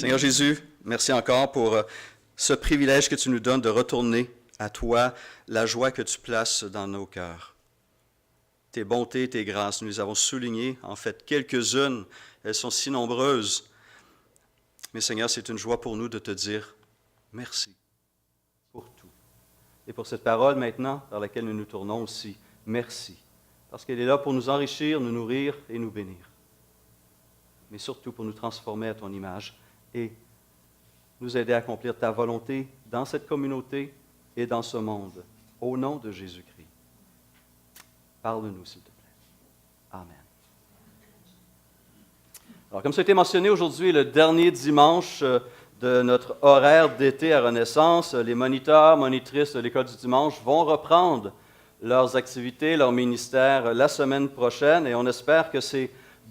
Seigneur Jésus, merci encore pour ce privilège que tu nous donnes de retourner à toi, la joie que tu places dans nos cœurs. Tes bontés, tes grâces, nous les avons soulignées, en fait quelques-unes, elles sont si nombreuses. Mais Seigneur, c'est une joie pour nous de te dire merci pour tout. Et pour cette parole maintenant, vers laquelle nous nous tournons aussi, merci. Parce qu'elle est là pour nous enrichir, nous nourrir et nous bénir. Mais surtout pour nous transformer à ton image et nous aider à accomplir ta volonté dans cette communauté et dans ce monde. Au nom de Jésus-Christ. Parle-nous, s'il te plaît. Amen. Alors, comme ça a été mentionné, aujourd'hui est le dernier dimanche de notre horaire d'été à Renaissance. Les moniteurs, monitrices de l'École du dimanche vont reprendre leurs activités, leur ministère la semaine prochaine et on espère que ces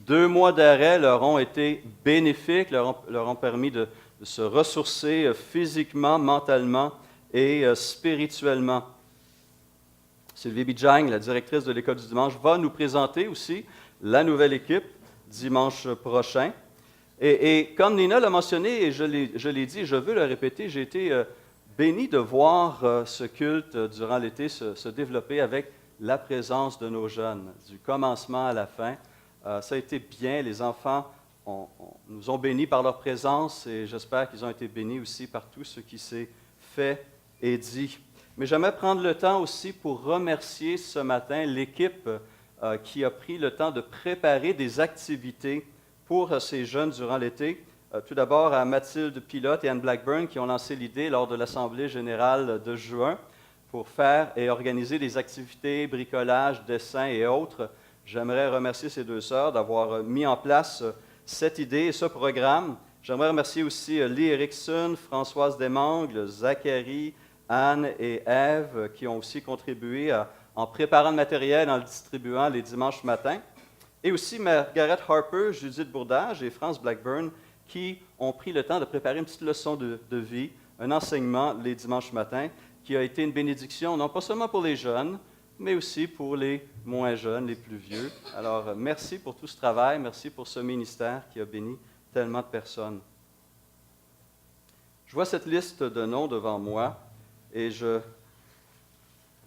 2 mois d'arrêt leur ont été bénéfiques, leur ont permis de se ressourcer physiquement, mentalement et spirituellement. Sylvie Bijang, la directrice de l'École du dimanche, va nous présenter aussi la nouvelle équipe dimanche prochain. Et comme Nina l'a mentionné, et je l'ai dit, je veux le répéter, j'ai été béni de voir ce culte durant l'été se développer avec la présence de nos jeunes, du commencement à la fin. Ça a été bien, les enfants nous ont bénis par leur présence et j'espère qu'ils ont été bénis aussi par tout ce qui s'est fait et dit. Mais j'aimerais prendre le temps aussi pour remercier ce matin l'équipe qui a pris le temps de préparer des activités pour ces jeunes durant l'été. Tout d'abord à Mathilde Pilote et Anne Blackburn qui ont lancé l'idée lors de l'Assemblée générale de juin pour faire et organiser des activités, bricolage, dessin et autres. J'aimerais remercier ces 2 sœurs d'avoir mis en place cette idée et ce programme. J'aimerais remercier aussi Lee Erickson, Françoise Desmangles, Zachary, Anne et Ève qui ont aussi contribué en préparant le matériel, en le distribuant les dimanches matins. Et aussi Margaret Harper, Judith Bourdage et France Blackburn qui ont pris le temps de préparer une petite leçon de vie, un enseignement les dimanches matins qui a été une bénédiction, non pas seulement pour les jeunes, mais aussi pour les moins jeunes, les plus vieux. Alors, merci pour tout ce travail, merci pour ce ministère qui a béni tellement de personnes. Je vois cette liste de noms devant moi et je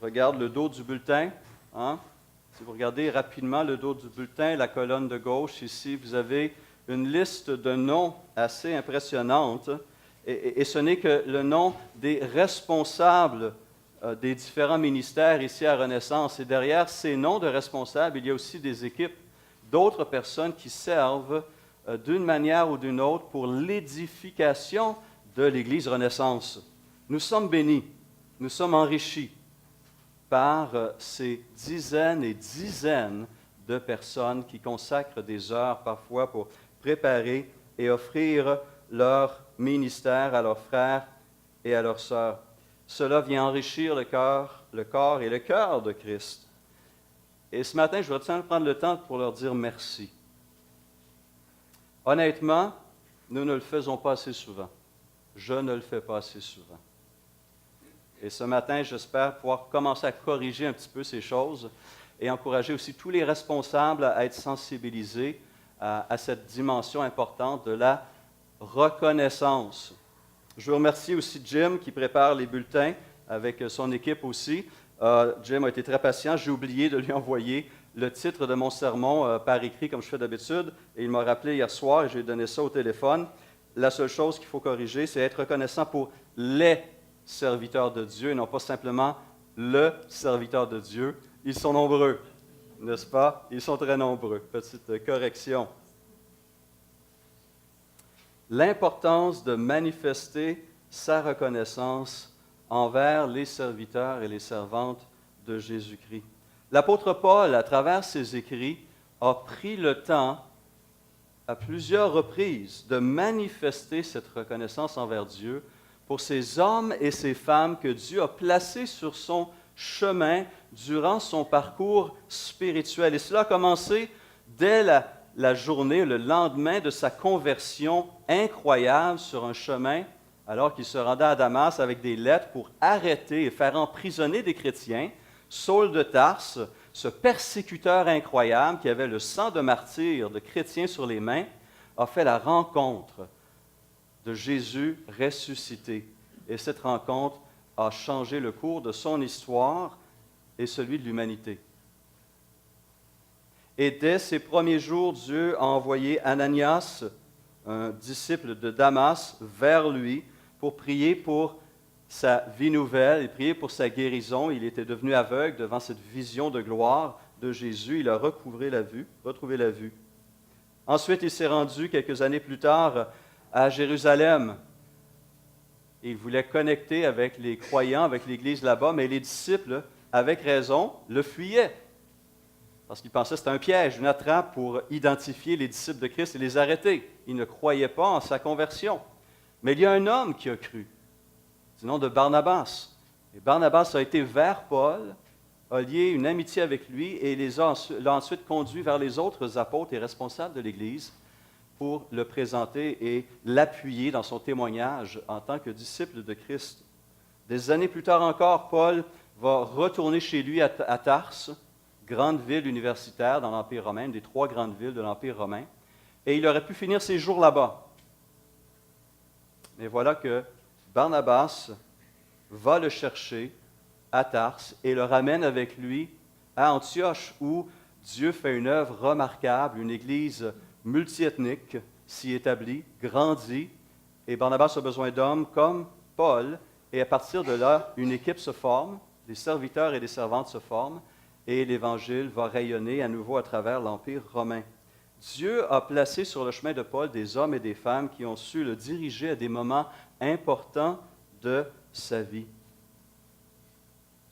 regarde le dos du bulletin. Si vous regardez rapidement le dos du bulletin, la colonne de gauche ici, vous avez une liste de noms assez impressionnante et ce n'est que le nom des responsables des différents ministères ici à Renaissance. Et derrière ces noms de responsables, il y a aussi des équipes d'autres personnes qui servent d'une manière ou d'une autre pour l'édification de l'Église Renaissance. Nous sommes bénis, nous sommes enrichis par ces dizaines et dizaines de personnes qui consacrent des heures parfois pour préparer et offrir leur ministère à leurs frères et à leurs sœurs. Cela vient enrichir le corps et le cœur de Christ. Et ce matin, je voudrais prendre le temps pour leur dire merci. Honnêtement, nous ne le faisons pas assez souvent. Je ne le fais pas assez souvent. Et ce matin, j'espère pouvoir commencer à corriger un petit peu ces choses et encourager aussi tous les responsables à être sensibilisés à cette dimension importante de la reconnaissance. Je veux remercier aussi Jim qui prépare les bulletins avec son équipe aussi. Jim a été très patient. J'ai oublié de lui envoyer le titre de mon sermon par écrit comme je fais d'habitude. Et il m'a rappelé hier soir et je lui ai donné ça au téléphone. La seule chose qu'il faut corriger, c'est être reconnaissant pour les serviteurs de Dieu et non pas simplement le serviteur de Dieu. Ils sont nombreux, n'est-ce pas? Ils sont très nombreux. Petite correction. L'importance de manifester sa reconnaissance envers les serviteurs et les servantes de Jésus-Christ. L'apôtre Paul, à travers ses écrits, a pris le temps, à plusieurs reprises, de manifester cette reconnaissance envers Dieu pour ces hommes et ces femmes que Dieu a placés sur son chemin durant son parcours spirituel. Et cela a commencé dès la journée, le lendemain de sa conversion incroyable sur un chemin, alors qu'il se rendait à Damas avec des lettres pour arrêter et faire emprisonner des chrétiens. Saul de Tarse, ce persécuteur incroyable qui avait le sang de martyr de chrétiens sur les mains, a fait la rencontre de Jésus ressuscité. Et cette rencontre a changé le cours de son histoire et celui de l'humanité. Et dès ses premiers jours, Dieu a envoyé Ananias, un disciple de Damas, vers lui pour prier pour sa vie nouvelle et prier pour sa guérison. Il était devenu aveugle devant cette vision de gloire de Jésus. Il a retrouvé la vue. Ensuite, il s'est rendu quelques années plus tard à Jérusalem. Il voulait connecter avec les croyants, avec l'Église là-bas, mais les disciples, avec raison, le fuyaient. Parce qu'ils pensaient que c'était un piège, une attrape pour identifier les disciples de Christ et les arrêter. Ils ne croyaient pas en sa conversion. Mais il y a un homme qui a cru, du nom de Barnabas. Et Barnabas a été vers Paul, a lié une amitié avec lui et l'a ensuite conduit vers les autres apôtres et responsables de l'Église pour le présenter et l'appuyer dans son témoignage en tant que disciple de Christ. Des années plus tard encore, Paul va retourner chez lui à Tarse, grande ville universitaire dans l'Empire romain, une des 3 grandes villes de l'Empire romain, et il aurait pu finir ses jours là-bas. Mais voilà que Barnabas va le chercher à Tarse et le ramène avec lui à Antioche, où Dieu fait une œuvre remarquable, une église multiethnique s'y établit, grandit, et Barnabas a besoin d'hommes comme Paul, et à partir de là, une équipe se forme, des serviteurs et des servantes se forment, et l'Évangile va rayonner à nouveau à travers l'Empire romain. Dieu a placé sur le chemin de Paul des hommes et des femmes qui ont su le diriger à des moments importants de sa vie.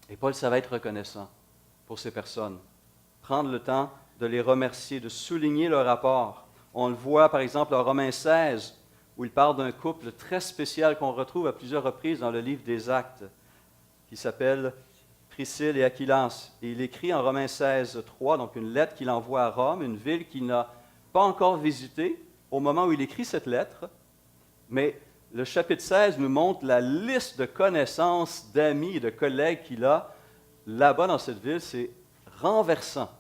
Et Paul savait être reconnaissant pour ces personnes, prendre le temps de les remercier, de souligner leur apport. On le voit par exemple en Romains 16, où il parle d'un couple très spécial qu'on retrouve à plusieurs reprises dans le livre des Actes, qui s'appelle Priscille et Aquilas. Et il écrit en Romains 16, 3, donc une lettre qu'il envoie à Rome, une ville qu'il n'a pas encore visitée au moment où il écrit cette lettre, mais le chapitre 16 nous montre la liste de connaissances, d'amis et de collègues qu'il a là-bas dans cette ville. C'est renversant.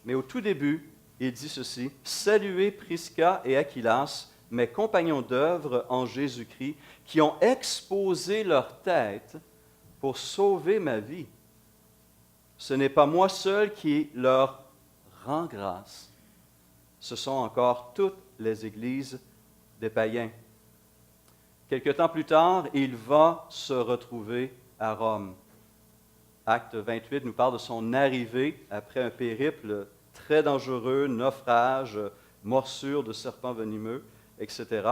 Mais au tout début, il dit ceci: « Saluez Prisca et Aquilas, mes compagnons d'œuvre en Jésus-Christ, qui ont exposé leur tête pour sauver ma vie. Ce n'est pas moi seul qui leur rend grâce. Ce sont encore toutes les églises des païens. » Quelque temps plus tard, il va se retrouver à Rome. Acte 28 nous parle de son arrivée après un périple très dangereux, naufrage, morsure de serpents venimeux, etc.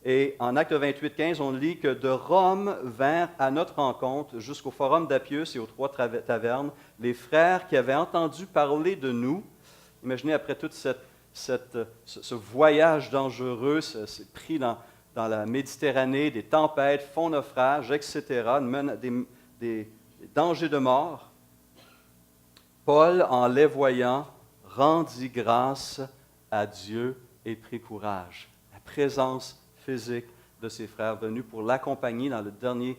Et en Acte 28, 15, on lit que de Rome vinrent à notre rencontre jusqu'au forum d'Appius et aux 3 tavernes les frères qui avaient entendu parler de nous. Imaginez après tout ce voyage dangereux, c'est pris dans la Méditerranée, des tempêtes, fonds naufrages, etc., des dangers de mort. Paul, en les voyant, rendit grâce à Dieu et prit courage. La présence physique de ses frères venus pour l'accompagner dans le dernier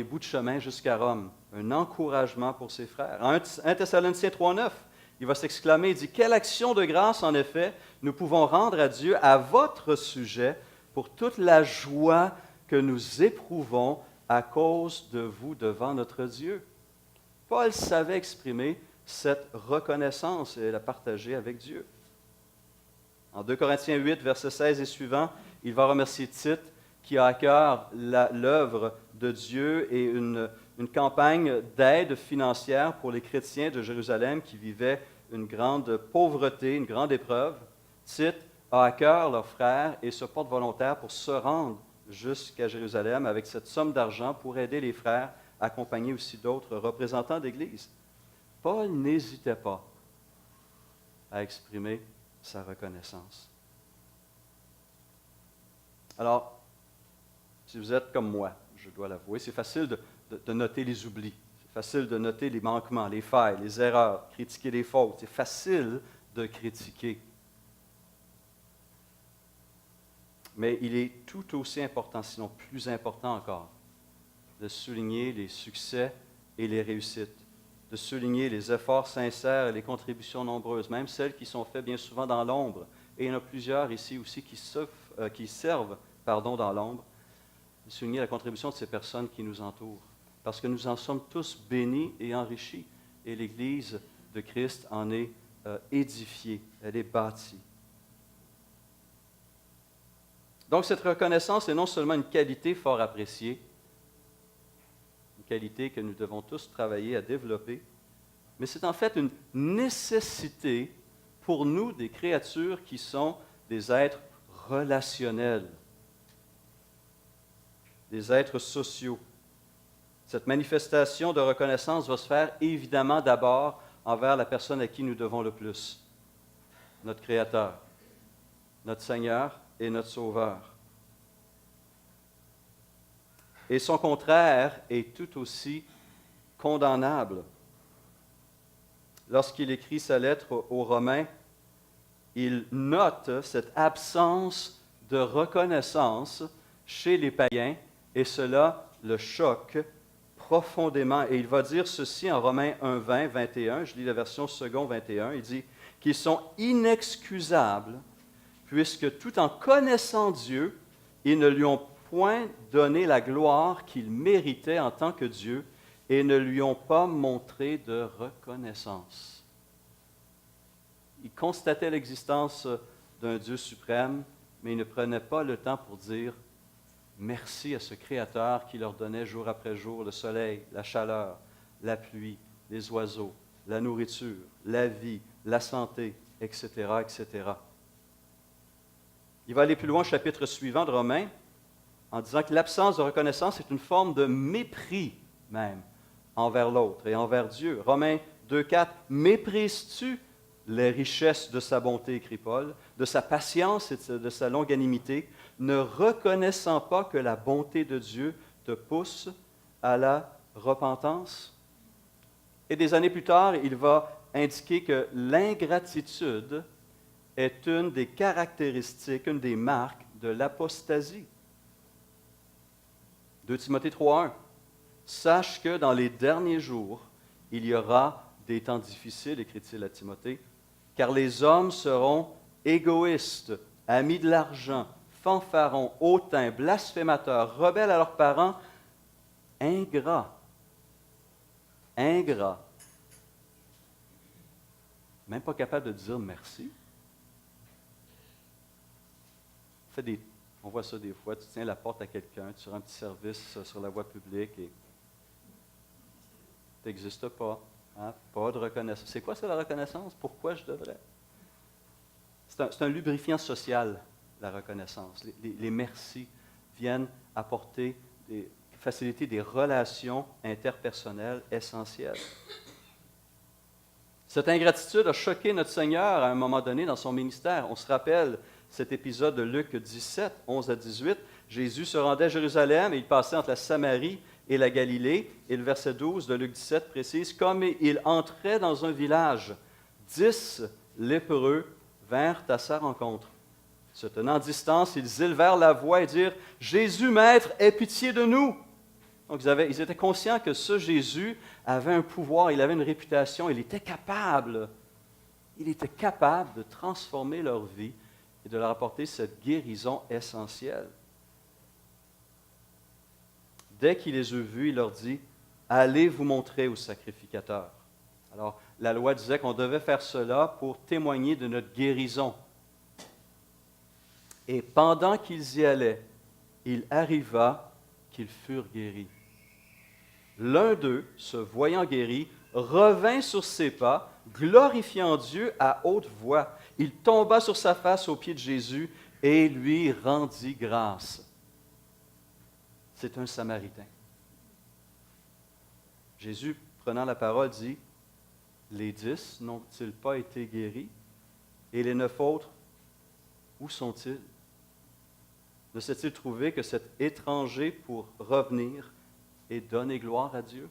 bout de chemin jusqu'à Rome. Un encouragement pour ses frères. En 1 Thessaloniciens 3,9, il va s'exclamer, il dit « Quelle action de grâce, en effet, nous pouvons rendre à Dieu à votre sujet pour toute la joie que nous éprouvons à cause de vous devant notre Dieu. » Paul savait exprimer cette reconnaissance et la partager avec Dieu. En 2 Corinthiens 8, versets 16 et suivants, il va remercier Tite qui a à cœur l'œuvre de Dieu et une campagne d'aide financière pour les chrétiens de Jérusalem qui vivaient une grande pauvreté, une grande épreuve. Tite a à cœur leurs frères et se porte volontaire pour se rendre jusqu'à Jérusalem avec cette somme d'argent pour aider les frères, accompagner aussi d'autres représentants d'Église. Paul n'hésitait pas à exprimer sa reconnaissance. Alors, si vous êtes comme moi, je dois l'avouer, c'est facile de noter les oublis. C'est facile de noter les manquements, les failles, les erreurs, critiquer les fautes. C'est facile de critiquer. Mais il est tout aussi important, sinon plus important encore, de souligner les succès et les réussites, de souligner les efforts sincères et les contributions nombreuses, même celles qui sont faites bien souvent dans l'ombre, Et il y en a plusieurs ici aussi qui servent dans l'ombre. Souligner la contribution de ces personnes qui nous entourent, parce que nous en sommes tous bénis et enrichis, et l'Église de Christ en est édifiée, elle est bâtie. Donc cette reconnaissance est non seulement une qualité fort appréciée, une qualité que nous devons tous travailler à développer, mais c'est en fait une nécessité pour nous, des créatures qui sont des êtres relationnels, des êtres sociaux. Cette manifestation de reconnaissance va se faire évidemment d'abord envers la personne à qui nous devons le plus, notre Créateur, notre Seigneur et notre Sauveur. Et son contraire est tout aussi condamnable. Lorsqu'il écrit sa lettre aux Romains, il note cette absence de reconnaissance chez les païens, et cela le choque profondément. Et il va dire ceci en Romains 1, 20, 21, je lis la version seconde 21, il dit qu'ils sont inexcusables, puisque tout en connaissant Dieu, ils ne lui ont point donné la gloire qu'il méritait en tant que Dieu, et ne lui ont pas montré de reconnaissance. Ils constataient l'existence d'un Dieu suprême, mais ils ne prenaient pas le temps pour dire merci à ce Créateur qui leur donnait jour après jour le soleil, la chaleur, la pluie, les oiseaux, la nourriture, la vie, la santé, etc., etc. Il va aller plus loin au chapitre suivant de Romains en disant que l'absence de reconnaissance est une forme de mépris même envers l'autre et envers Dieu. Romains 2,4 « Méprises-tu les richesses de sa bonté, écrit Paul, de sa patience et de sa longanimité, ne reconnaissant pas que la bonté de Dieu te pousse à la repentance? » Et des années plus tard, il va indiquer que l'ingratitude est une des caractéristiques, une des marques de l'apostasie. 2 Timothée 3,1 « Sache que dans les derniers jours, il y aura des temps difficiles, écrit-il à Timothée, car les hommes seront égoïstes, amis de l'argent, fanfarons, hautains, blasphémateurs, rebelles à leurs parents, ingrats. Ingrats. Même pas capables de dire merci. On voit ça des fois, tu tiens la porte à quelqu'un, tu rends un petit service sur la voie publique et tu n'existes pas. Hein? Pas de reconnaissance. C'est quoi ça, la reconnaissance? Pourquoi je devrais? C'est un lubrifiant social, la reconnaissance. Les merci viennent faciliter des relations interpersonnelles essentielles. Cette ingratitude a choqué notre Seigneur à un moment donné dans son ministère. On se rappelle cet épisode de Luc 17, 11 à 18. Jésus se rendait à Jérusalem et il passait entre la Samarie et la Galilée. Et le verset 12 de Luc 17 précise, « Comme il entrait dans un village, 10 lépreux vinrent à sa rencontre. Se tenant à distance, ils élevèrent la voix et dirent, « Jésus, Maître, aie pitié de nous! » Donc ils étaient conscients que ce Jésus avait un pouvoir, il avait une réputation, il était capable de transformer leur vie et de leur apporter cette guérison essentielle. Dès qu'il les eut vus, il leur dit, « Allez vous montrer au sacrificateur. » Alors, la loi disait qu'on devait faire cela pour témoigner de notre guérison. Et pendant qu'ils y allaient, il arriva qu'ils furent guéris. L'un d'eux, se voyant guéri, revint sur ses pas, glorifiant Dieu à haute voix. Il tomba sur sa face aux pieds de Jésus et lui rendit grâce. C'est un Samaritain. Jésus, prenant la parole, dit, « Les 10 n'ont-ils pas été guéris? Et les 9 autres, où sont-ils? Ne s'est-il trouvé que cet étranger pour revenir et donner gloire à Dieu? »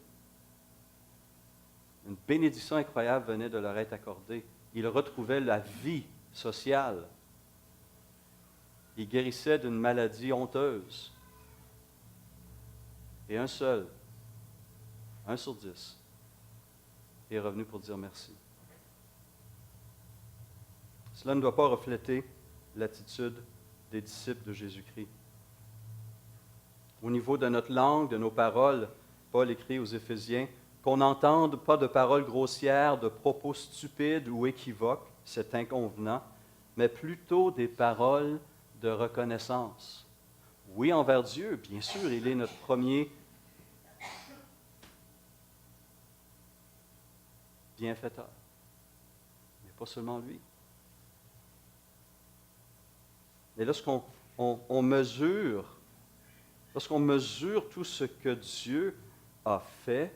Une bénédiction incroyable venait de leur être accordée. Ils retrouvaient la vie sociale. Ils guérissaient d'une maladie honteuse. Et un sur 10, est revenu pour dire merci. Cela ne doit pas refléter l'attitude des disciples de Jésus-Christ. Au niveau de notre langue, de nos paroles, Paul écrit aux Éphésiens qu'on n'entende pas de paroles grossières, de propos stupides ou équivoques, c'est inconvenant, mais plutôt des paroles de reconnaissance. Oui, envers Dieu, bien sûr, il est notre premier bienfaiteur, mais pas seulement lui. Mais lorsqu'on mesure tout ce que Dieu a fait,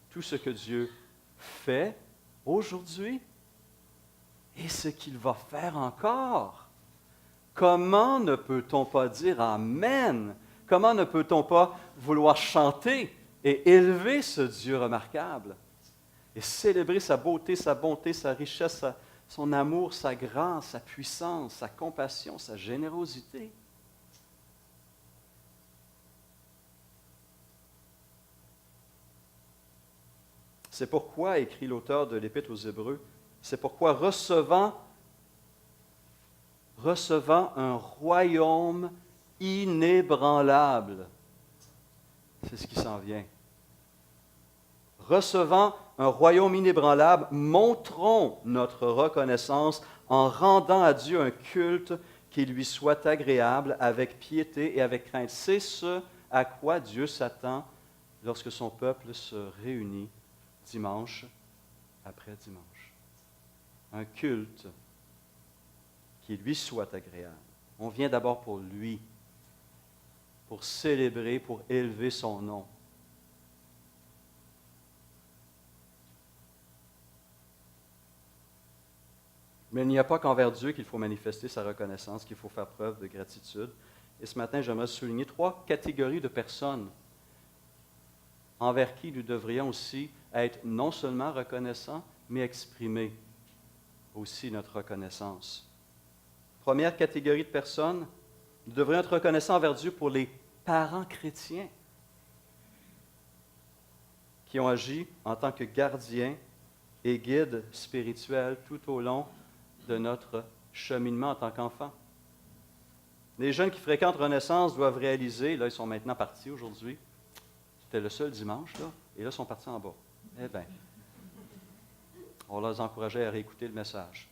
tout ce que Dieu fait aujourd'hui et ce qu'il va faire encore, comment ne peut-on pas dire Amen? Comment ne peut-on pas vouloir chanter et élever ce Dieu remarquable et célébrer sa beauté, sa bonté, sa richesse, son amour, sa grâce, sa puissance, sa compassion, sa générosité? C'est pourquoi, écrit l'auteur de l'Épître aux Hébreux, c'est pourquoi recevant un royaume inébranlable, c'est ce qui s'en vient. Recevant un royaume inébranlable, montrons notre reconnaissance en rendant à Dieu un culte qui lui soit agréable avec piété et avec crainte. C'est ce à quoi Dieu s'attend lorsque son peuple se réunit dimanche après dimanche. Un culte qui lui soit agréable. On vient d'abord pour lui, pour célébrer, pour élever son nom. Mais il n'y a pas qu'envers Dieu qu'il faut manifester sa reconnaissance, qu'il faut faire preuve de gratitude. Et ce matin, j'aimerais souligner 3 catégories de personnes envers qui nous devrions aussi être non seulement reconnaissants, mais exprimer aussi notre reconnaissance. Première catégorie de personnes, nous devrions être reconnaissants envers Dieu pour les parents chrétiens qui ont agi en tant que gardiens et guides spirituels tout au long de notre cheminement en tant qu'enfants. Les jeunes qui fréquentent Renaissance doivent réaliser, là ils sont maintenant partis aujourd'hui, c'était le seul dimanche, là, et là ils sont partis en bas. Eh bien, on les encourageait à réécouter le message.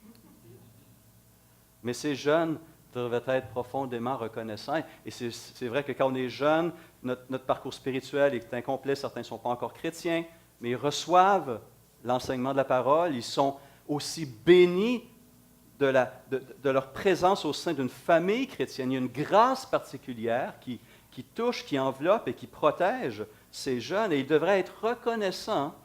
Mais ces jeunes devaient être profondément reconnaissants. Et c'est vrai que quand on est jeune, notre parcours spirituel est incomplet. Certains ne sont pas encore chrétiens, mais ils reçoivent l'enseignement de la parole. Ils sont aussi bénis de leur présence au sein d'une famille chrétienne. Il y a une grâce particulière qui touche, qui enveloppe et qui protège ces jeunes. Et ils devraient être reconnaissants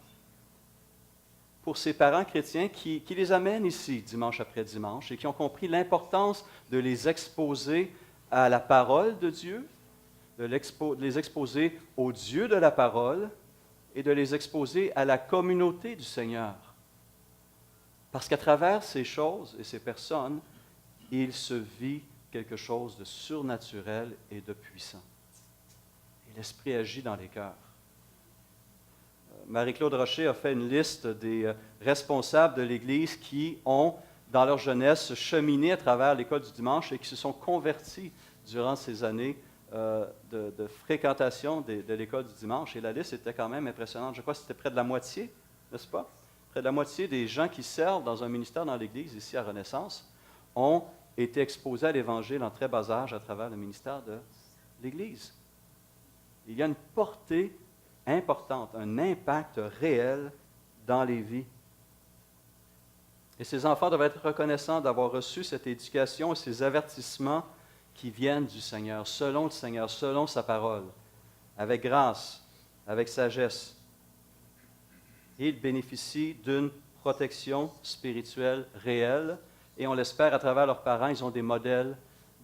pour ces parents chrétiens qui les amènent ici dimanche après dimanche et qui ont compris l'importance de les exposer à la parole de Dieu, de les exposer au Dieu de la parole et de les exposer à la communauté du Seigneur. Parce qu'à travers ces choses et ces personnes, il se vit quelque chose de surnaturel et de puissant. Et l'Esprit agit dans les cœurs. Marie-Claude Rocher a fait une liste des responsables de l'Église qui ont, dans leur jeunesse, cheminé à travers l'école du dimanche et qui se sont convertis durant ces années de fréquentation de l'école du dimanche. Et la liste était quand même impressionnante. Je crois que c'était près de la moitié, n'est-ce pas? Près de la moitié des gens qui servent dans un ministère dans l'Église, ici à Renaissance, ont été exposés à l'Évangile en très bas âge à travers le ministère de l'Église. Il y a une portée importante, un impact réel dans les vies. Et ces enfants doivent être reconnaissants d'avoir reçu cette éducation et ces avertissements qui viennent du Seigneur, selon sa parole, avec grâce, avec sagesse. Et ils bénéficient d'une protection spirituelle réelle et on l'espère à travers leurs parents, ils ont des modèles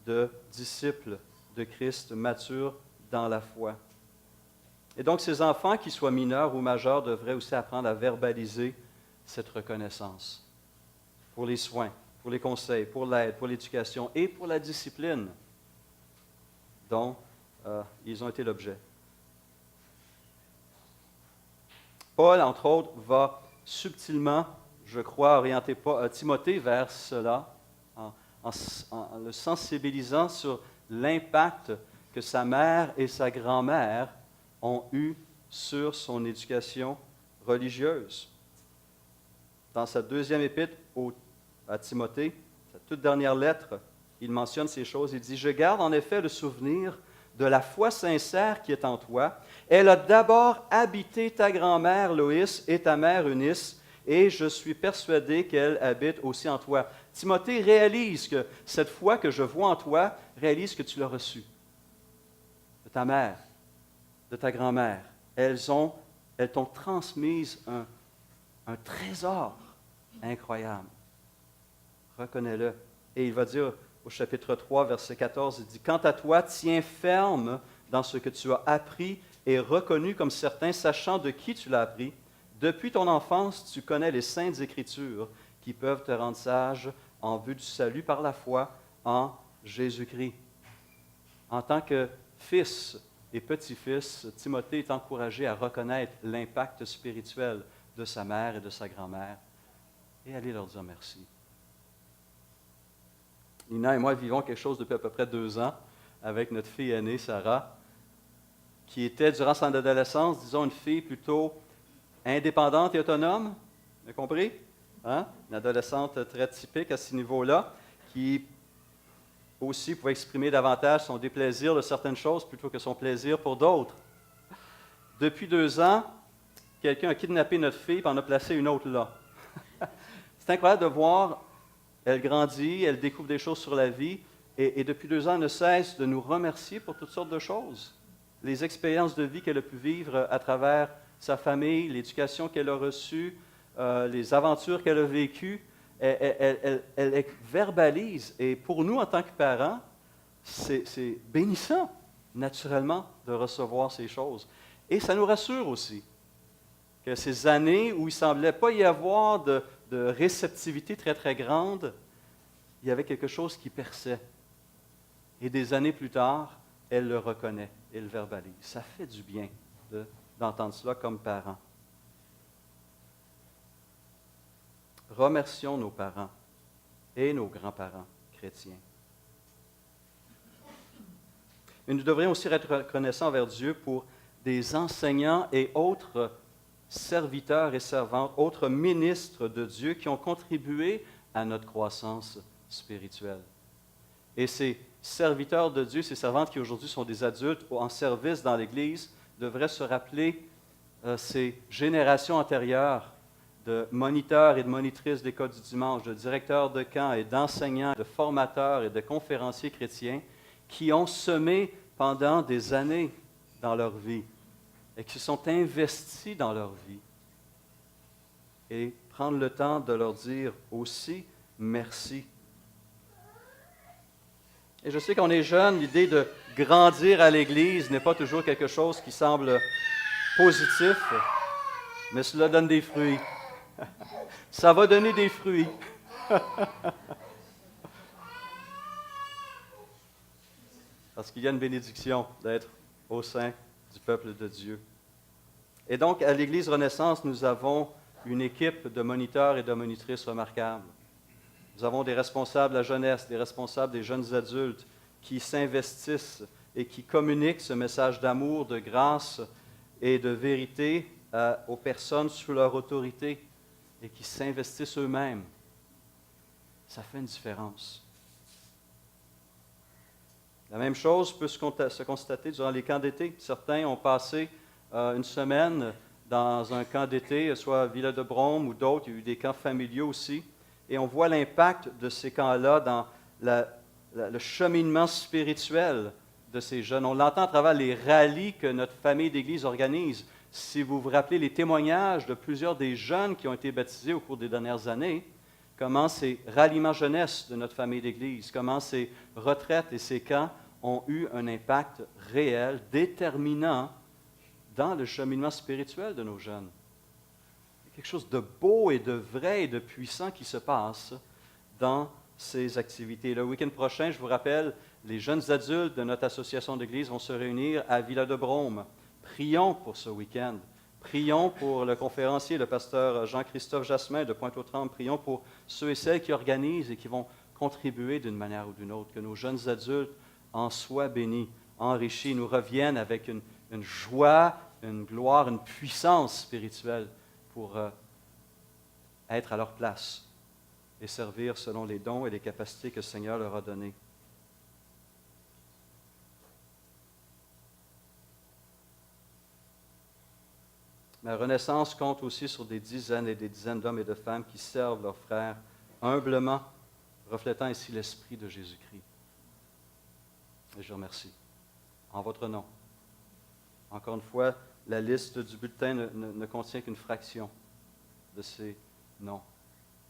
de disciples de Christ matures dans la foi. Et donc, ces enfants, qu'ils soient mineurs ou majeurs, devraient aussi apprendre à verbaliser cette reconnaissance pour les soins, pour les conseils, pour l'aide, pour l'éducation et pour la discipline dont ils ont été l'objet. Paul, entre autres, va subtilement, je crois, orienter Timothée vers cela, en le sensibilisant sur l'impact que sa mère et sa grand-mère ont eu sur son éducation religieuse. Dans sa deuxième épître à Timothée, sa toute dernière lettre, il mentionne ces choses. Il dit « Je garde en effet le souvenir de la foi sincère qui est en toi. Elle a d'abord habité ta grand-mère Loïs et ta mère Eunice, et je suis persuadé qu'elle habite aussi en toi. » Timothée, réalise que cette foi que je vois en toi, réalise que tu l'as reçue de ta mère, de ta grand-mère. Elles t'ont transmise un trésor incroyable. Reconnais-le. Et il va dire au chapitre 3, verset 14, il dit « Quant à toi, tiens ferme dans ce que tu as appris et reconnu comme certain, sachant de qui tu l'as appris. Depuis ton enfance, tu connais les saintes Écritures qui peuvent te rendre sage en vue du salut par la foi en Jésus-Christ. » En tant que fils et petit-fils, Timothée est encouragé à reconnaître l'impact spirituel de sa mère et de sa grand-mère et aller leur dire merci. Nina et moi vivons quelque chose depuis à peu près 2 ans avec notre fille aînée, Sarah, qui était, durant son adolescence, disons, une fille plutôt indépendante et autonome. Vous avez compris? Hein? Une adolescente très typique à ce niveau-là, qui aussi pouvait exprimer davantage son déplaisir de certaines choses plutôt que son plaisir pour d'autres. Depuis 2 ans, quelqu'un a kidnappé notre fille et en a placé une autre là. C'est incroyable de voir, elle grandit, elle découvre des choses sur la vie, et depuis 2 ans, elle ne cesse de nous remercier pour toutes sortes de choses. Les expériences de vie qu'elle a pu vivre à travers sa famille, l'éducation qu'elle a reçue, les aventures qu'elle a vécues, elle les verbalise. Et pour nous, en tant que parents, c'est bénissant, naturellement, de recevoir ces choses. Et ça nous rassure aussi que ces années où il ne semblait pas y avoir de réceptivité très, très grande, il y avait quelque chose qui perçait. Et des années plus tard, elle le reconnaît et le verbalise. Ça fait du bien d'entendre cela comme parents. Remercions nos parents et nos grands-parents chrétiens. Mais nous devrions aussi être reconnaissants envers Dieu pour des enseignants et autres serviteurs et servantes, autres ministres de Dieu qui ont contribué à notre croissance spirituelle. Et ces serviteurs de Dieu, ces servantes qui aujourd'hui sont des adultes en service dans l'Église, devraient se rappeler ces générations antérieures de moniteurs et de monitrices d'école du dimanche, de directeurs de camps et d'enseignants, de formateurs et de conférenciers chrétiens qui ont semé pendant des années dans leur vie et qui sont investis dans leur vie. Et prendre le temps de leur dire aussi merci. Et je sais qu'on est jeune, l'idée de grandir à l'Église n'est pas toujours quelque chose qui semble positif, mais cela donne des fruits. Ça va donner des fruits. Parce qu'il y a une bénédiction d'être au sein du peuple de Dieu. Et donc, à l'Église Renaissance, nous avons une équipe de moniteurs et de monitrices remarquables. Nous avons des responsables de la jeunesse, des responsables des jeunes adultes qui s'investissent et qui communiquent ce message d'amour, de grâce et de vérité aux personnes sous leur autorité et qui s'investissent eux-mêmes. Ça fait une différence. La même chose peut se constater durant les camps d'été. Certains ont passé une semaine dans un camp d'été, soit à Villa de Brome ou d'autres. Il y a eu des camps familiaux aussi. Et on voit l'impact de ces camps-là dans le cheminement spirituel de ces jeunes. On l'entend à travers les rallyes que notre famille d'Église organise. Si vous vous rappelez les témoignages de plusieurs des jeunes qui ont été baptisés au cours des dernières années, comment ces ralliements jeunesse de notre famille d'Église, comment ces retraites et ces camps ont eu un impact réel, déterminant dans le cheminement spirituel de nos jeunes. Il y a quelque chose de beau et de vrai et de puissant qui se passe dans ces activités. Le week-end prochain, je vous rappelle, les jeunes adultes de notre association d'Église vont se réunir à Villa de Brome. Prions pour ce week-end. Prions pour le conférencier, le pasteur Jean-Christophe Jasmin de Pointe-aux-Trembles. Prions pour ceux et celles qui organisent et qui vont contribuer d'une manière ou d'une autre, que nos jeunes adultes en soient bénis, enrichis, nous reviennent avec une joie, une gloire, une puissance spirituelle pour être à leur place et servir selon les dons et les capacités que le Seigneur leur a donnés. La Renaissance compte aussi sur des dizaines et des dizaines d'hommes et de femmes qui servent leurs frères humblement, reflétant ici l'esprit de Jésus-Christ. Et je remercie. En votre nom. Encore une fois, la liste du bulletin ne contient qu'une fraction de ces noms,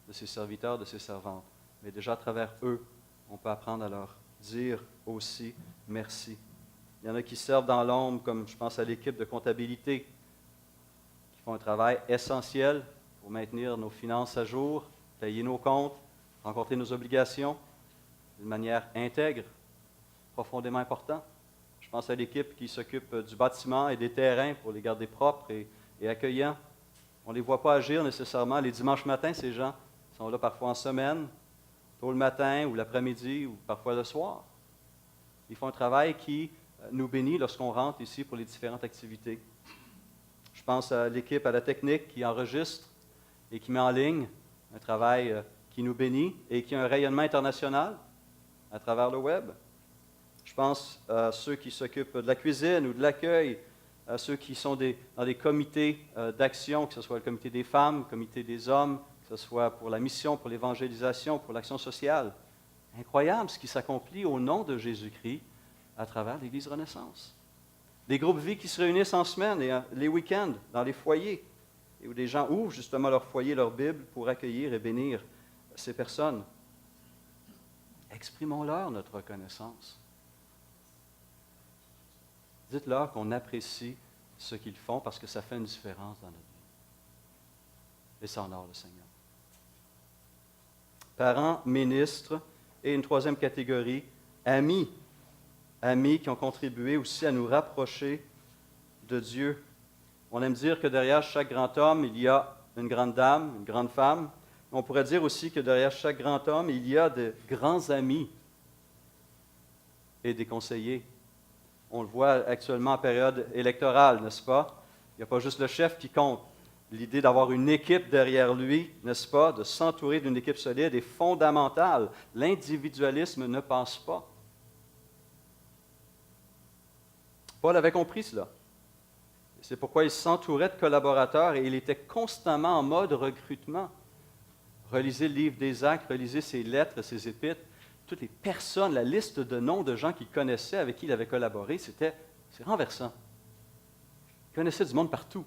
de ces serviteurs, de ces servantes. Mais déjà à travers eux, on peut apprendre à leur dire aussi merci. Il y en a qui servent dans l'ombre, comme je pense à l'équipe de comptabilité, qui font un travail essentiel pour maintenir nos finances à jour, payer nos comptes, rencontrer nos obligations d'une manière intègre, profondément important. Je pense à l'équipe qui s'occupe du bâtiment et des terrains pour les garder propres et accueillants. On ne les voit pas agir nécessairement les dimanches matins, ces gens sont là parfois en semaine, tôt le matin ou l'après-midi ou parfois le soir. Ils font un travail qui nous bénit lorsqu'on rentre ici pour les différentes activités. Je pense à l'équipe, à la technique qui enregistre et qui met en ligne un travail qui nous bénit et qui a un rayonnement international à travers le web. Je pense à ceux qui s'occupent de la cuisine ou de l'accueil, à ceux qui sont dans des comités d'action, que ce soit le comité des femmes, le comité des hommes, que ce soit pour la mission, pour l'évangélisation, pour l'action sociale. Incroyable ce qui s'accomplit au nom de Jésus-Christ à travers l'Église Renaissance. Des groupes vie qui se réunissent en semaine et les week-ends dans les foyers, et où des gens ouvrent justement leur foyer, leur Bible, pour accueillir et bénir ces personnes. Exprimons-leur notre reconnaissance. Dites-leur qu'on apprécie ce qu'ils font parce que ça fait une différence dans notre vie. Et ça honore le Seigneur. Parents, ministres, et une troisième catégorie, amis. Amis qui ont contribué aussi à nous rapprocher de Dieu. On aime dire que derrière chaque grand homme, il y a une grande dame, une grande femme. On pourrait dire aussi que derrière chaque grand homme, il y a de grands amis et des conseillers. On le voit actuellement en période électorale, n'est-ce pas? Il n'y a pas juste le chef qui compte. L'idée d'avoir une équipe derrière lui, n'est-ce pas? De s'entourer d'une équipe solide est fondamentale. L'individualisme ne passe pas. Paul avait compris cela. C'est pourquoi il s'entourait de collaborateurs et il était constamment en mode recrutement. Relisez le livre des Actes, relisez ses lettres, ses épîtres. Toutes les personnes, la liste de noms de gens qu'il connaissait, avec qui il avait collaboré, c'est renversant. Il connaissait du monde partout.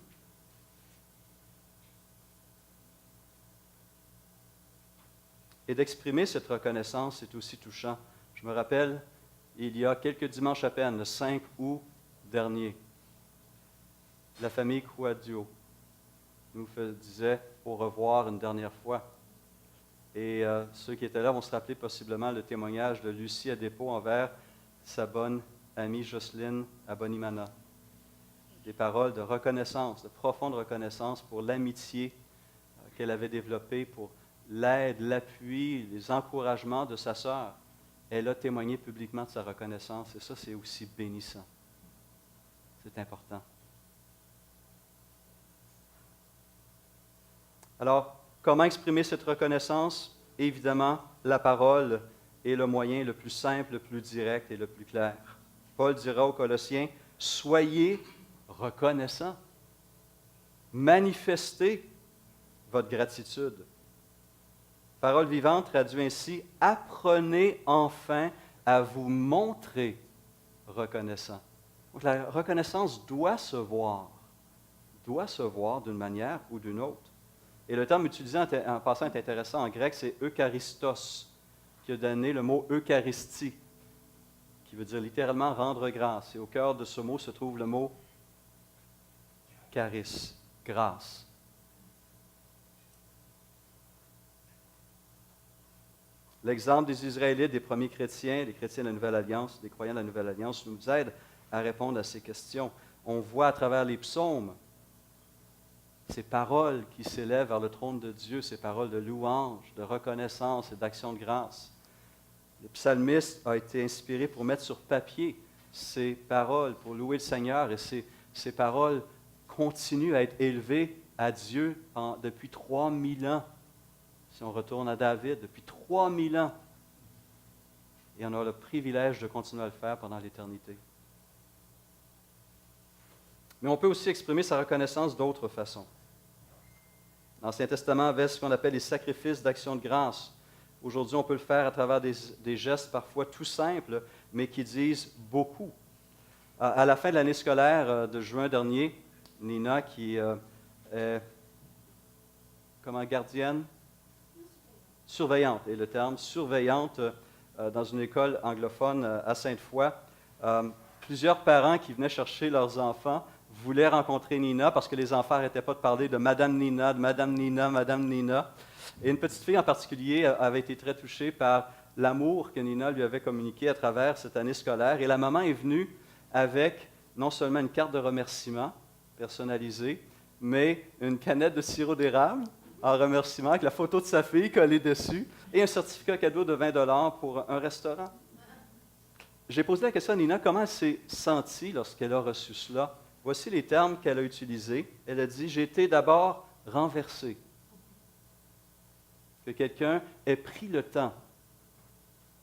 Et d'exprimer cette reconnaissance, c'est aussi touchant. Je me rappelle, il y a quelques dimanches à peine, le 5 août dernier, la famille Quadio nous disait au revoir une dernière fois. Et ceux qui étaient là vont se rappeler possiblement le témoignage de Lucie Adepo envers sa bonne amie Jocelyne Abonimana. Des paroles de reconnaissance, de profonde reconnaissance pour l'amitié qu'elle avait développée, pour l'aide, l'appui, les encouragements de sa sœur. Elle a témoigné publiquement de sa reconnaissance et ça, c'est aussi bénissant. C'est important. Alors, comment exprimer cette reconnaissance? Évidemment, la parole est le moyen le plus simple, le plus direct et le plus clair. Paul dira aux Colossiens, « Soyez reconnaissants. Manifestez votre gratitude. » Parole vivante traduit ainsi, « Apprenez enfin à vous montrer reconnaissant. » Donc la reconnaissance doit se voir d'une manière ou d'une autre. Et le terme utilisé en passant est intéressant. En grec, c'est eucharistos, qui a donné le mot Eucharistie, qui veut dire littéralement rendre grâce. Et au cœur de ce mot se trouve le mot charis, grâce. L'exemple des Israélites, des premiers chrétiens, des chrétiens de la Nouvelle Alliance, des croyants de la Nouvelle Alliance, nous aide à répondre à ces questions. On voit à travers les psaumes ces paroles qui s'élèvent vers le trône de Dieu, ces paroles de louange, de reconnaissance et d'action de grâce. Le psalmiste a été inspiré pour mettre sur papier ses paroles, pour louer le Seigneur, et ces paroles continuent à être élevées à Dieu depuis 3000 ans. Si on retourne à David, depuis 3000 ans. Et on a le privilège de continuer à le faire pendant l'éternité. Mais on peut aussi exprimer sa reconnaissance d'autres façons. L'Ancien Testament avait ce qu'on appelle les sacrifices d'action de grâce. Aujourd'hui, on peut le faire à travers des gestes parfois tout simples, mais qui disent beaucoup. À la fin de l'année scolaire de juin dernier, Nina, qui est gardienne, surveillante, est le terme, surveillante dans une école anglophone à Sainte-Foy, plusieurs parents qui venaient chercher leurs enfants voulaient rencontrer Nina parce que les enfants n'arrêtaient pas de parler de Madame Nina, de Madame Nina, Madame Nina. Et une petite fille en particulier avait été très touchée par l'amour que Nina lui avait communiqué à travers cette année scolaire. Et la maman est venue avec non seulement une carte de remerciement personnalisée, mais une canette de sirop d'érable en remerciement avec la photo de sa fille collée dessus et un certificat cadeau de 20 $ pour un restaurant. J'ai posé la question à Nina, comment elle s'est sentie lorsqu'elle a reçu cela? Voici les termes qu'elle a utilisés. Elle a dit, « J'ai été d'abord renversée. » Que quelqu'un ait pris le temps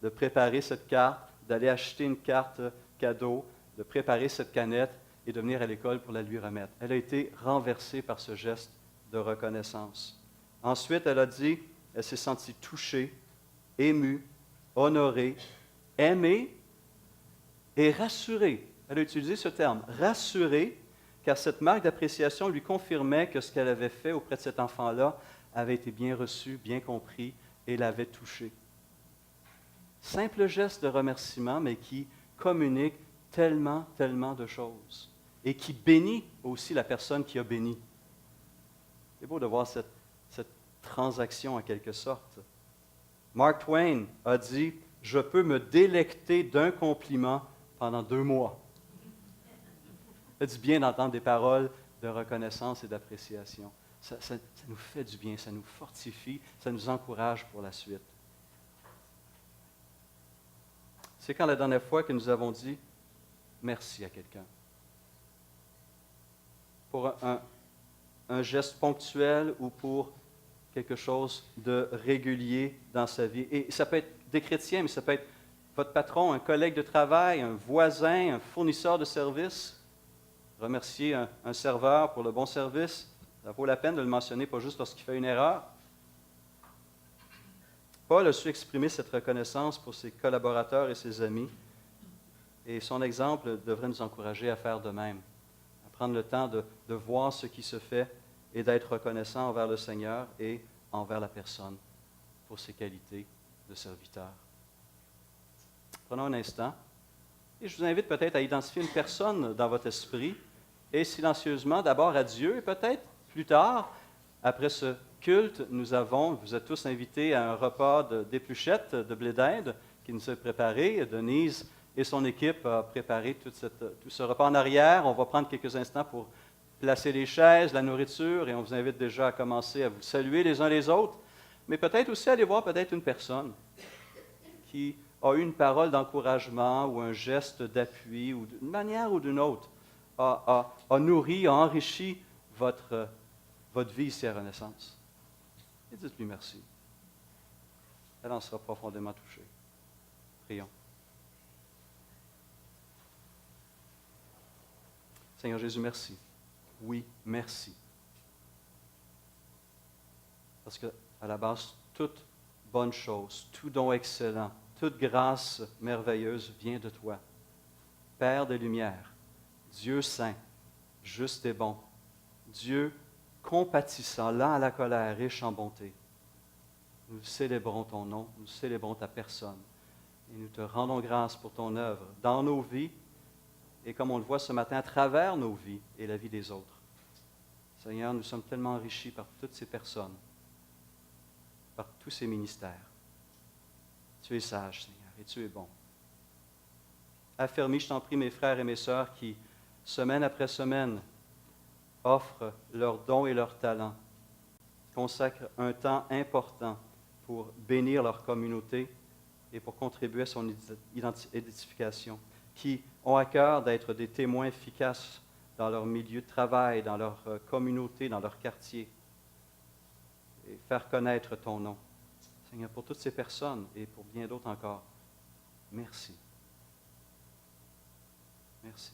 de préparer cette carte, d'aller acheter une carte cadeau, de préparer cette canette et de venir à l'école pour la lui remettre. Elle a été renversée par ce geste de reconnaissance. Ensuite, elle a dit, elle s'est sentie touchée, émue, honorée, aimée et rassurée. Elle a utilisé ce terme, rassurée, car cette marque d'appréciation lui confirmait que ce qu'elle avait fait auprès de cet enfant-là avait été bien reçu, bien compris et l'avait touché. Simple geste de remerciement, mais qui communique tellement, tellement de choses et qui bénit aussi la personne qui a béni. C'est beau de voir cette transaction en quelque sorte. Mark Twain a dit, « Je peux me délecter d'un compliment pendant 2 mois. » Ça dit bien d'entendre des paroles de reconnaissance et d'appréciation. Ça nous fait du bien, ça nous fortifie, ça nous encourage pour la suite. C'est quand la dernière fois que nous avons dit merci à quelqu'un? Pour un geste ponctuel ou pour quelque chose de régulier dans sa vie. Et ça peut être des chrétiens, mais ça peut être votre patron, un collègue de travail, un voisin, un fournisseur de services. Remercier un serveur pour le bon service. Ça vaut la peine de le mentionner, pas juste lorsqu'il fait une erreur. Paul a su exprimer cette reconnaissance pour ses collaborateurs et ses amis. Et son exemple devrait nous encourager à faire de même, à prendre le temps de voir ce qui se fait et d'être reconnaissant envers le Seigneur et envers la personne pour ses qualités de serviteur. Prenons un instant et je vous invite peut-être à identifier une personne dans votre esprit et silencieusement d'abord à Dieu et peut-être plus tard, après ce culte, vous êtes tous invités à un repas d'épluchettes de blé d'Inde qui nous est préparé. Denise et son équipe ont préparé tout ce repas en arrière. On va prendre quelques instants pour placer les chaises, la nourriture, et on vous invite déjà à commencer à vous saluer les uns les autres, mais peut-être aussi aller voir peut-être une personne qui a eu une parole d'encouragement ou un geste d'appui, ou d'une manière ou d'une autre, a nourri, a enrichi votre vie ici à Renaissance. Et dites-lui merci. Elle en sera profondément touchée. Prions. Seigneur Jésus, merci. Oui, merci. Parce qu'à la base, toute bonne chose, tout don excellent, toute grâce merveilleuse vient de toi. Père des Lumières, Dieu saint, juste et bon, Dieu compatissant, lent à la colère, riche en bonté. Nous célébrons ton nom, nous célébrons ta personne et nous te rendons grâce pour ton œuvre dans nos vies et comme on le voit ce matin, à travers nos vies et la vie des autres. Seigneur, nous sommes tellement enrichis par toutes ces personnes, par tous ces ministères. Tu es sage, Seigneur, et tu es bon. Affermis, je t'en prie, mes frères et mes sœurs qui, semaine après semaine, offrent leurs dons et leurs talents, consacrent un temps important pour bénir leur communauté et pour contribuer à son édification, qui ont à cœur d'être des témoins efficaces dans leur milieu de travail, dans leur communauté, dans leur quartier, et faire connaître ton nom. Seigneur, pour toutes ces personnes et pour bien d'autres encore, merci. Merci.